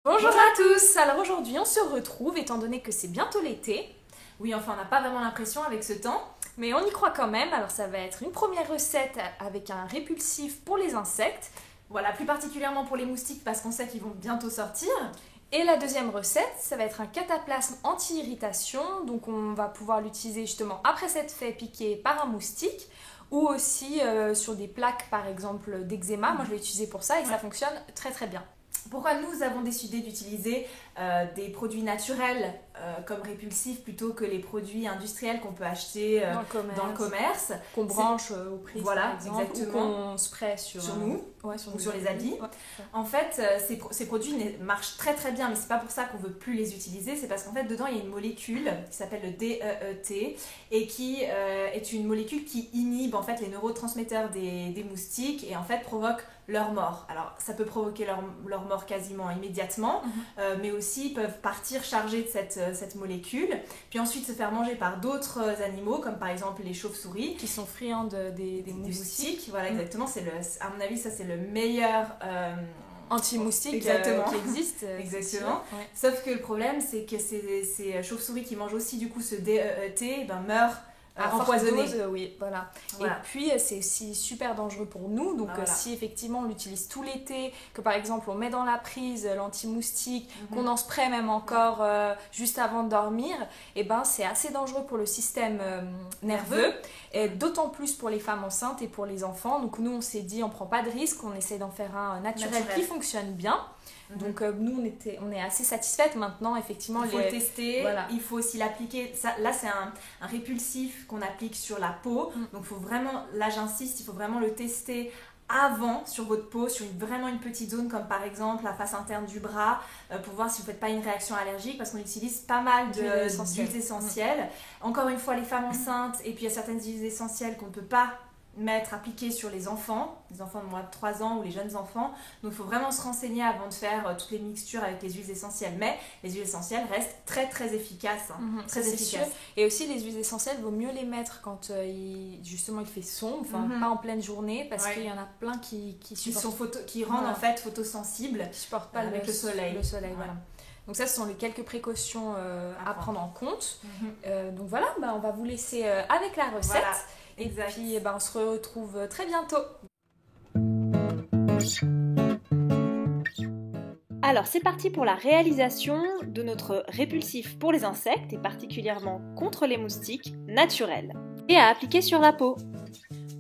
Bonjour à tous. Alors aujourd'hui on se retrouve étant donné que c'est bientôt l'été. Oui, enfin, on n'a pas vraiment l'impression avec ce temps. Mais on y croit quand même. Alors ça va être une première recette avec un répulsif pour les insectes. Voilà, plus particulièrement pour les moustiques parce qu'on sait qu'ils vont bientôt sortir. Et la deuxième recette, ça va être un cataplasme anti-irritation. Donc on va pouvoir l'utiliser justement après s'être fait piquer par un moustique. Ou aussi sur des plaques par exemple d'eczéma. Moi je l'ai utilisé pour ça et ça fonctionne très très bien. Pourquoi nous avons décidé d'utiliser des produits naturels comme répulsifs plutôt que les produits industriels qu'on peut acheter dans le commerce. Qu'on branche au prix, voilà, par exemple, exactement. ou qu'on spraye sur nous, ou sur les habits. Ouais. En fait, ces produits marchent très très bien, mais c'est pas pour ça qu'on veut plus les utiliser, c'est parce qu'en fait dedans il y a une molécule qui s'appelle le DEET et qui est une molécule qui inhibe en fait les neurotransmetteurs des moustiques et en fait provoque leur mort. Alors ça peut provoquer leur mort quasiment immédiatement, mais aussi peuvent partir chargés de cette molécule, puis ensuite se faire manger par d'autres animaux, comme par exemple les chauves-souris. Qui sont friands des moustiques. Voilà, exactement. À mon avis, ça c'est le meilleur... anti-moustique qui existe. Exactement. Ouais. Sauf que le problème, c'est que ces chauves-souris qui mangent aussi du coup ce DEET meurent empoisonnés. Oui, voilà. Et puis c'est aussi super dangereux pour nous. Donc si effectivement on l'utilise tout l'été, que par exemple on met dans la prise l'anti-moustique, qu'on en spraye même encore juste avant de dormir, et ben c'est assez dangereux pour le système nerveux. Et d'autant plus pour les femmes enceintes et pour les enfants. Donc nous on s'est dit on prend pas de risque, on essaie d'en faire un naturel qui fonctionne bien. Donc nous on est assez satisfaites maintenant effectivement. Il faut le tester, voilà. Il faut aussi l'appliquer. Là c'est un répulsif qu'on applique sur la peau. Donc faut vraiment, là j'insiste, il faut vraiment le tester avant sur votre peau, sur vraiment une petite zone comme par exemple la face interne du bras pour voir si vous ne faites pas une réaction allergique parce qu'on utilise pas mal d'huiles essentielles. Encore une fois les femmes enceintes et puis il y a certaines huiles essentielles qu'on ne peut pas appliquées sur les enfants de moins de 3 ans ou les jeunes enfants. Donc il faut vraiment se renseigner avant de faire toutes les mixtures avec les huiles essentielles. Mais les huiles essentielles restent très très efficaces. Très efficaces. Et aussi les huiles essentielles, il vaut mieux les mettre quand justement il fait sombre, pas en pleine journée, parce qu'il y en a plein qui rendent en fait photosensibles, qui supportent pas avec le soleil. Voilà. Donc ça, ce sont les quelques précautions à prendre en compte. Donc voilà, on va vous laisser avec la recette. Voilà. Et puis on se retrouve très bientôt. Alors c'est parti pour la réalisation de notre répulsif pour les insectes et particulièrement contre les moustiques naturel et à appliquer sur la peau.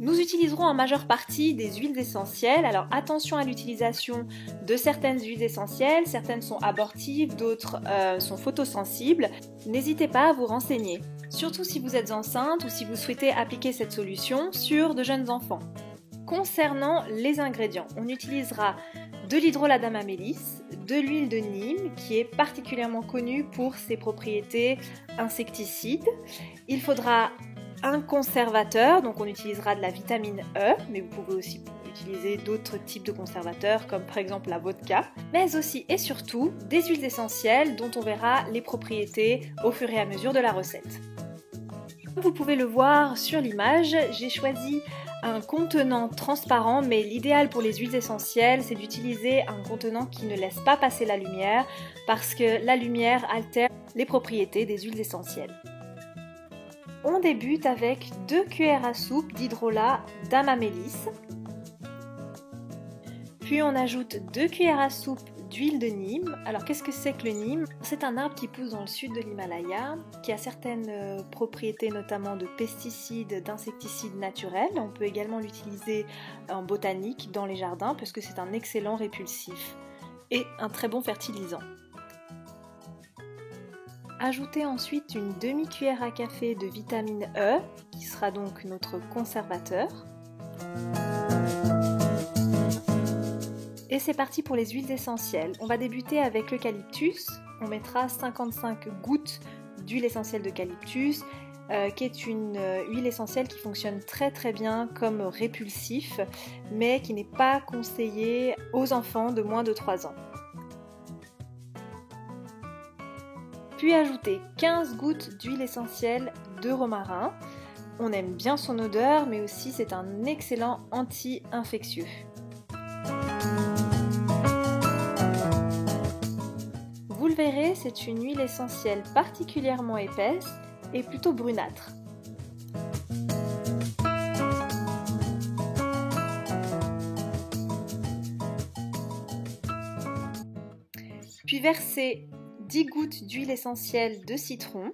Nous utiliserons en majeure partie des huiles essentielles. Alors attention à l'utilisation de certaines huiles essentielles, certaines sont abortives, d'autres sont photosensibles. N'hésitez pas à vous renseigner, surtout si vous êtes enceinte ou si vous souhaitez appliquer cette solution sur de jeunes enfants. Concernant les ingrédients, on utilisera de l'hydroladam amélis, de l'huile de Nîmes qui est particulièrement connue pour ses propriétés insecticides. Il faudra un conservateur, donc on utilisera de la vitamine E, mais vous pouvez aussi utiliser d'autres types de conservateurs comme par exemple la vodka, mais aussi et surtout des huiles essentielles dont on verra les propriétés au fur et à mesure de la recette. Vous pouvez le voir sur l'image, j'ai choisi un contenant transparent, mais l'idéal pour les huiles essentielles, c'est d'utiliser un contenant qui ne laisse pas passer la lumière parce que la lumière altère les propriétés des huiles essentielles. On débute avec 2 cuillères à soupe d'hydrolat d'amamélis. Puis on ajoute 2 cuillères à soupe d'huile de Nîmes. Alors qu'est-ce que c'est que le Nîmes ? C'est un arbre qui pousse dans le sud de l'Himalaya, qui a certaines propriétés notamment de pesticides, d'insecticides naturels. On peut également l'utiliser en botanique dans les jardins parce que c'est un excellent répulsif et un très bon fertilisant. Ajoutez ensuite une demi-cuillère à café de vitamine E, qui sera donc notre conservateur. Et c'est parti pour les huiles essentielles. On va débuter avec l'eucalyptus. On mettra 55 gouttes d'huile essentielle d'eucalyptus, qui est une huile essentielle qui fonctionne très très bien comme répulsif, mais qui n'est pas conseillée aux enfants de moins de 3 ans. Puis ajoutez 15 gouttes d'huile essentielle de romarin. On aime bien son odeur, mais aussi c'est un excellent anti-infectieux. c'est une huile essentielle particulièrement épaisse et plutôt brunâtre. Puis versez 10 gouttes d'huile essentielle de citron.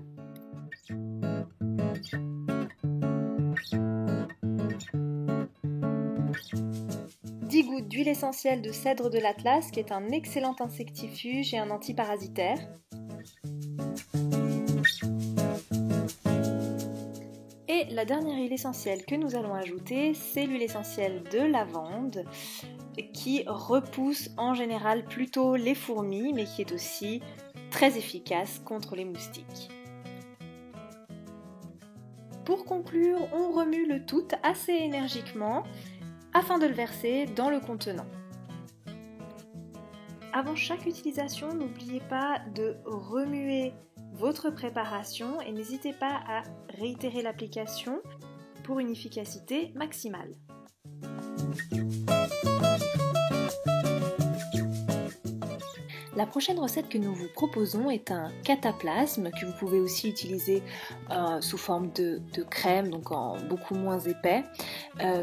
D'huile essentielle de cèdre de l'Atlas qui est un excellent insectifuge et un antiparasitaire. Et la dernière huile essentielle que nous allons ajouter, c'est l'huile essentielle de lavande qui repousse en général plutôt les fourmis mais qui est aussi très efficace contre les moustiques. Pour conclure, on remue le tout assez énergiquement afin de le verser dans le contenant. Avant chaque utilisation, n'oubliez pas de remuer votre préparation et n'hésitez pas à réitérer l'application pour une efficacité maximale. La prochaine recette que nous vous proposons est un cataplasme que vous pouvez aussi utiliser sous forme de crème, donc en beaucoup moins épais,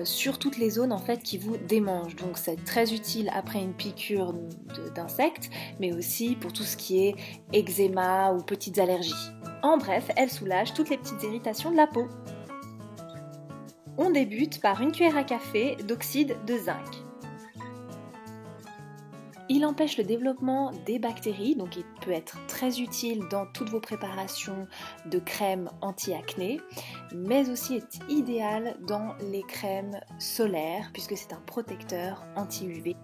sur toutes les zones en fait qui vous démangent. Donc c'est très utile après une piqûre d'insectes, mais aussi pour tout ce qui est eczéma ou petites allergies. En bref, elle soulage toutes les petites irritations de la peau. On débute par une cuillère à café d'oxyde de zinc. Il empêche le développement des bactéries, donc il peut être très utile dans toutes vos préparations de crèmes anti-acné, mais aussi est idéal dans les crèmes solaires puisque c'est un protecteur anti-UV.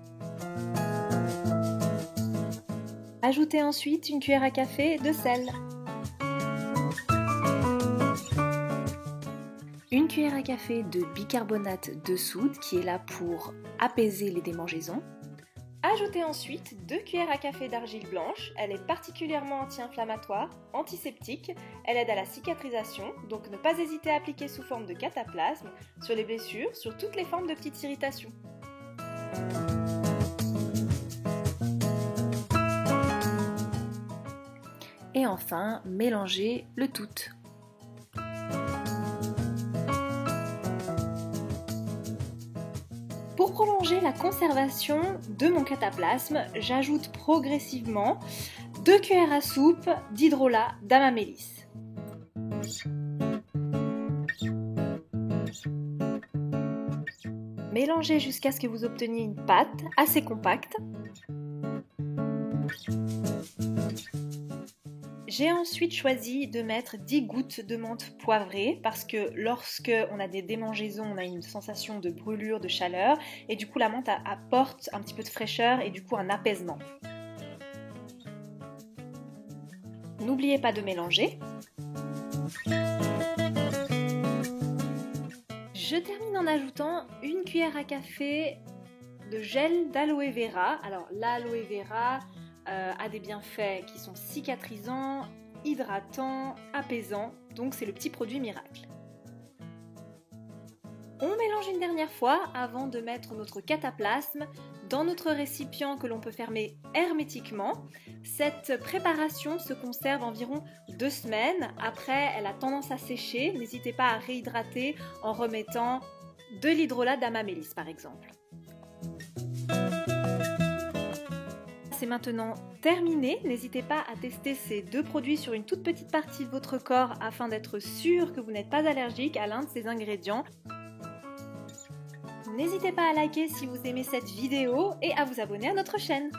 Ajoutez ensuite une cuillère à café de sel. Une cuillère à café de bicarbonate de soude qui est là pour apaiser les démangeaisons. Ajoutez ensuite 2 cuillères à café d'argile blanche, elle est particulièrement anti-inflammatoire, antiseptique, elle aide à la cicatrisation, donc ne pas hésiter à appliquer sous forme de cataplasme sur les blessures, sur toutes les formes de petites irritations. Et enfin, mélangez le tout. Pour prolonger la conservation de mon cataplasme, j'ajoute progressivement 2 cuillères à soupe d'hydrolat d'Amamélis. Mélangez jusqu'à ce que vous obteniez une pâte assez compacte. J'ai ensuite choisi de mettre 10 gouttes de menthe poivrée parce que lorsque on a des démangeaisons, on a une sensation de brûlure, de chaleur et du coup la menthe apporte un petit peu de fraîcheur et du coup un apaisement. N'oubliez pas de mélanger. Je termine en ajoutant une cuillère à café de gel d'aloe vera. Alors l'aloe vera a des bienfaits qui sont cicatrisants, hydratants, apaisants, donc c'est le petit produit miracle. On mélange une dernière fois avant de mettre notre cataplasme dans notre récipient que l'on peut fermer hermétiquement. Cette préparation se conserve environ 2 semaines. Après, elle a tendance à sécher. N'hésitez pas à réhydrater en remettant de l'hydrolat d'Amamélis par exemple. C'est maintenant terminé. N'hésitez pas à tester ces 2 produits sur une toute petite partie de votre corps afin d'être sûr que vous n'êtes pas allergique à l'un de ces ingrédients. N'hésitez pas à liker si vous aimez cette vidéo et à vous abonner à notre chaîne.